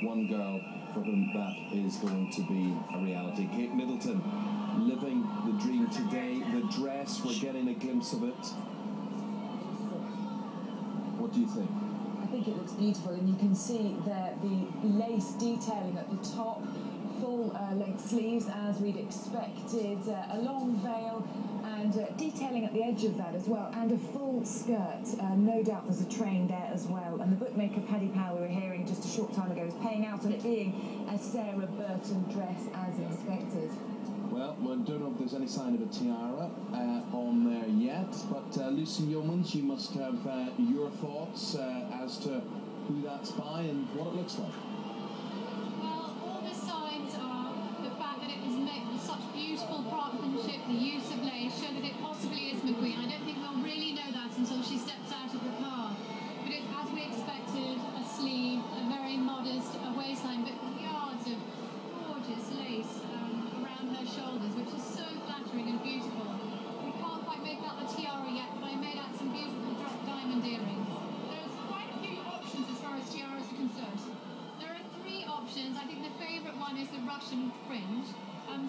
one girl for whom that is going to be a reality. Kate Middleton living the dream today. The dress, we're getting a glimpse of it. What do you think? I think it looks beautiful, and you can see there the lace detailing at the top, full length sleeves as we'd expected, a long veil, and detailing at the edge of that as well, and a full skirt. No doubt there's a train there as well. And the bookmaker Paddy Power, we were hearing just a short time ago, is paying out on it being a Sarah Burton dress as expected. Well, we don't know if there's any sign of a tiara on there yet, but Lucy Yeomans, you must have your thoughts as to who that's by and what it looks like. Well, all the signs are the fact that it was made with such beautiful craftsmanship, the use of lace, show that it possibly is McQueen. I don't think we'll really know that until she steps out of the car. But it's as we expected, a sleeve, a very modest waistline, but yards of gorgeous lace around her shoulders, which is so flattering and beautiful. We can't quite make out the tiara yet, but I made out some beautiful drop diamond earrings. There's quite a few options as far as tiaras are concerned. There are 3 options. I think the favourite one is the Russian fringe.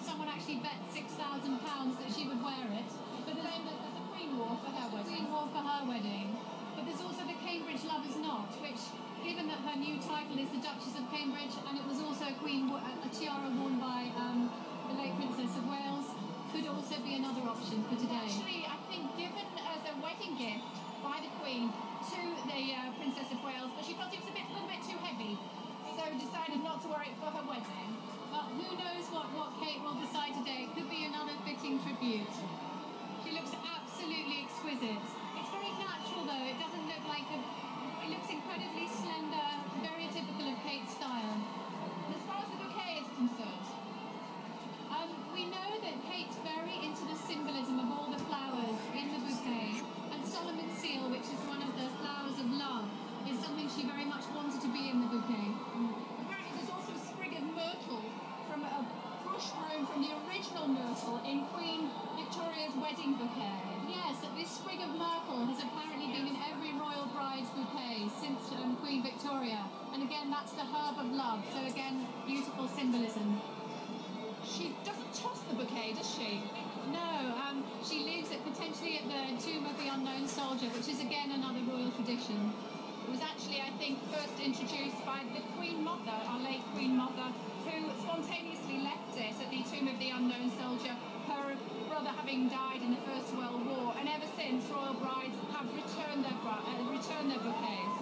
Someone actually bet £6,000 that she would wear it. But then there's the Queen wore for her wedding. Queen wore for her wedding. But there's also the Cambridge Lover's Knot, which, given that her new title is the Duchess of Cambridge, and it was also a tiara worn by the late Princess of Wales, could also be another option for today. Actually, I think given as a wedding gift by the Queen to the Princess of Wales, but she felt it was a little bit too heavy, so decided not to wear it for her wedding. But who knows what Kate will decide today? It could be another fitting tribute. She looks absolutely exquisite. It's very natural though, it doesn't look like it looks incredibly slender, very typical of Kate's style. As far as the bouquet is concerned, we know that Kate's very into the symbolism of all the flowers in the bouquet, and Solomon's seal, which is one of the flowers of love, is something she very much wanted to be in the bouquet. apparently there's also a sprig of myrtle from a bush grown from the original myrtle in Queen Victoria's wedding bouquet. Yes, this sprig of myrtle has apparently been in every royal bride's bouquet since Queen Victoria, and again that's the herb of love, so again beautiful symbolism. She doesn't toss the bouquet, does she? No, she leaves it potentially at the tomb of the unknown soldier, which is again another royal tradition. It was actually, I think, first introduced by the Queen Mother, our late Queen Mother, who spontaneously left it at the tomb of the unknown soldier, her brother having died in the First World War, and ever since royal brides have returned their bouquets.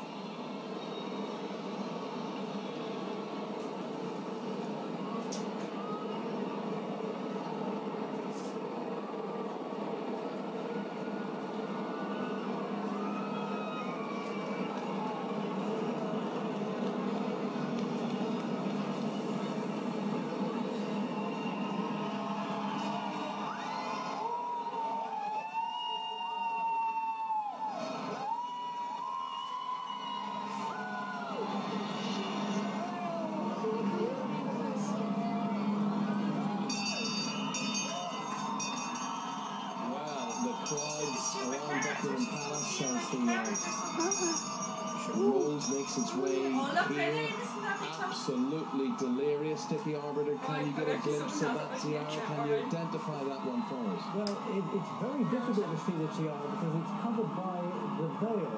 Rose makes its way here. Absolutely delirious. Dippy Arbiter, can you get a glimpse of that tiara? Can you identify that one for us? Well, it's very difficult to see the tiara because it's covered by the veil.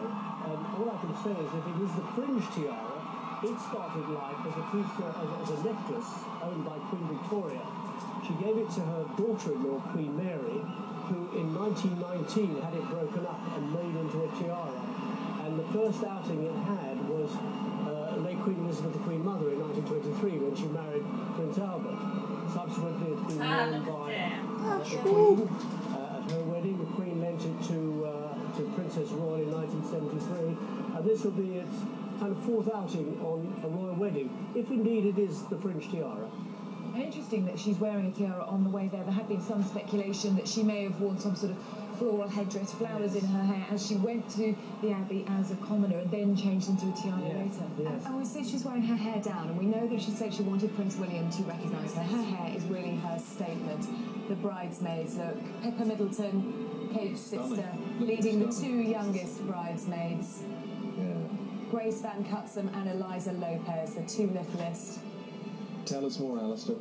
And all I can say is that it is the fringe tiara. It started life as a piece as a necklace owned by Queen Victoria. She gave it to her daughter-in-law, Queen Mary, who in 1919 had it broken up and made into a tiara. And the first outing it had was late Queen Elizabeth, the Queen Mother, in 1923 when she married Prince Albert. Subsequently, it's been worn by the Queen at her wedding. The Queen lent it to Princess Royal in 1973, and this will be its kind of 4th outing on a royal wedding, if indeed it is the fringe tiara. Interesting that she's wearing a tiara on the way there. There had been some speculation that she may have worn some sort of floral headdress, flowers in her hair, as she went to the Abbey as a commoner and then changed into a tiara later. Yes. And we see she's wearing her hair down, and we know that she said she wanted Prince William to recognise her. Her hair is really her statement. The bridesmaids look. Pippa Middleton, Kate's sister, leading the 2 youngest bridesmaids. Yeah. Grace Van Cutsum and Eliza Lopez, the two littlest. Tell us more, Alistair.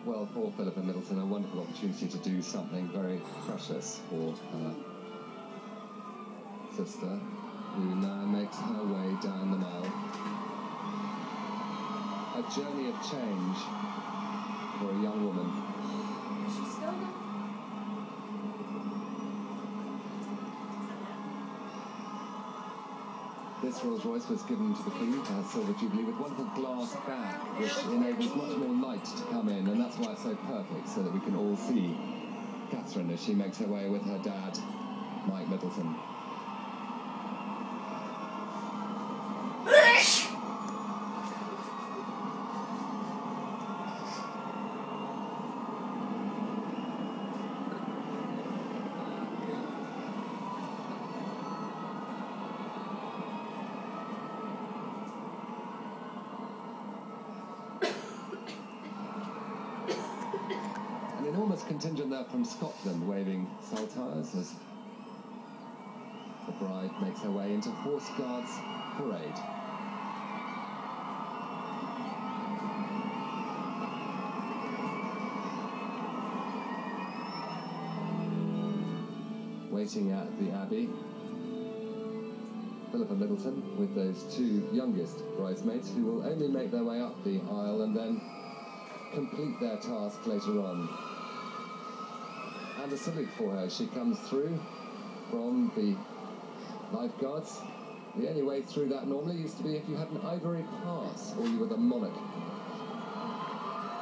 Well, for Philippa Middleton, a wonderful opportunity to do something very precious for her sister, who now makes her way down the Mall. A journey of change for a young woman. This Rolls Royce was given to the Queen for her Silver Jubilee with wonderful glass back, which enables much more light to come in, and that's why it's so perfect, so that we can all see Catherine as she makes her way with her dad, Mike Middleton. Enormous contingent there from Scotland waving saltires as the bride makes her way into Horse Guards Parade. Waiting at the Abbey, Philippa Middleton with those two youngest bridesmaids who will only make their way up the aisle and then complete their task later on. And a salute for her as she comes through from the lifeguards. The only way through that normally used to be if you had an ivory pass or you were the monarch.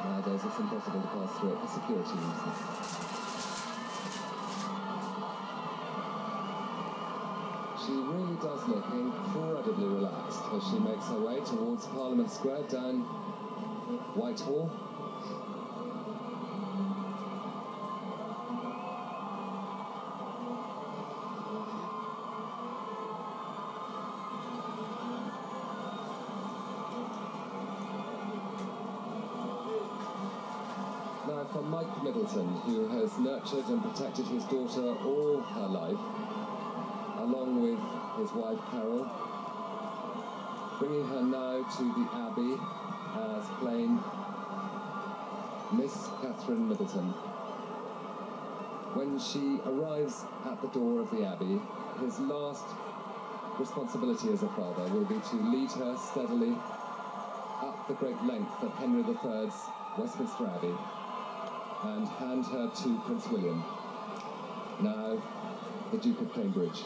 Nowadays it's impossible to pass through it for security reasons. She really does look incredibly relaxed as she makes her way towards Parliament Square down Whitehall. Now for Mike Middleton, who has nurtured and protected his daughter all her life, along with his wife Carol, bringing her now to the Abbey as plain Miss Catherine Middleton. When she arrives at the door of the Abbey, his last responsibility as a father will be to lead her steadily up the great length of Henry III's Westminster Abbey and hand her to Prince William, now the Duke of Cambridge.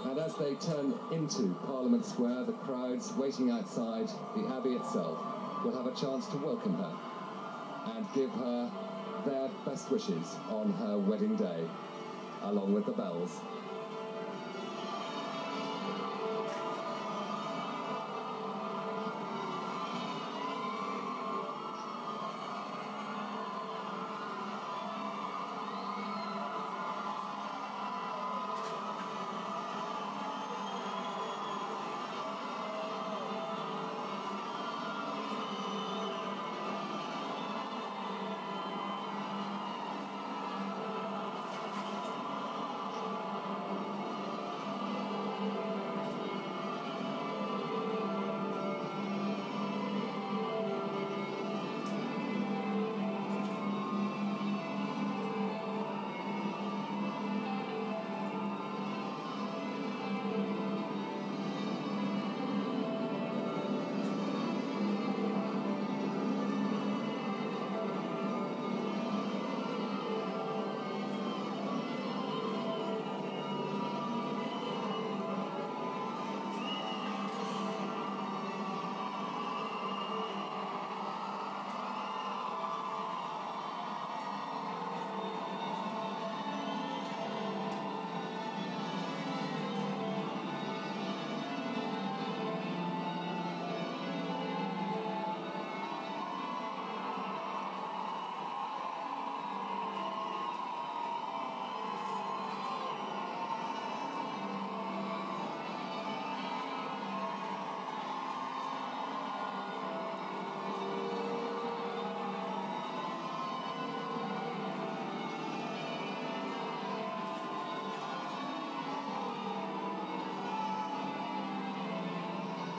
And as they turn into Parliament Square, the crowds waiting outside the Abbey itself will have a chance to welcome her and give her their best wishes on her wedding day, along with the bells.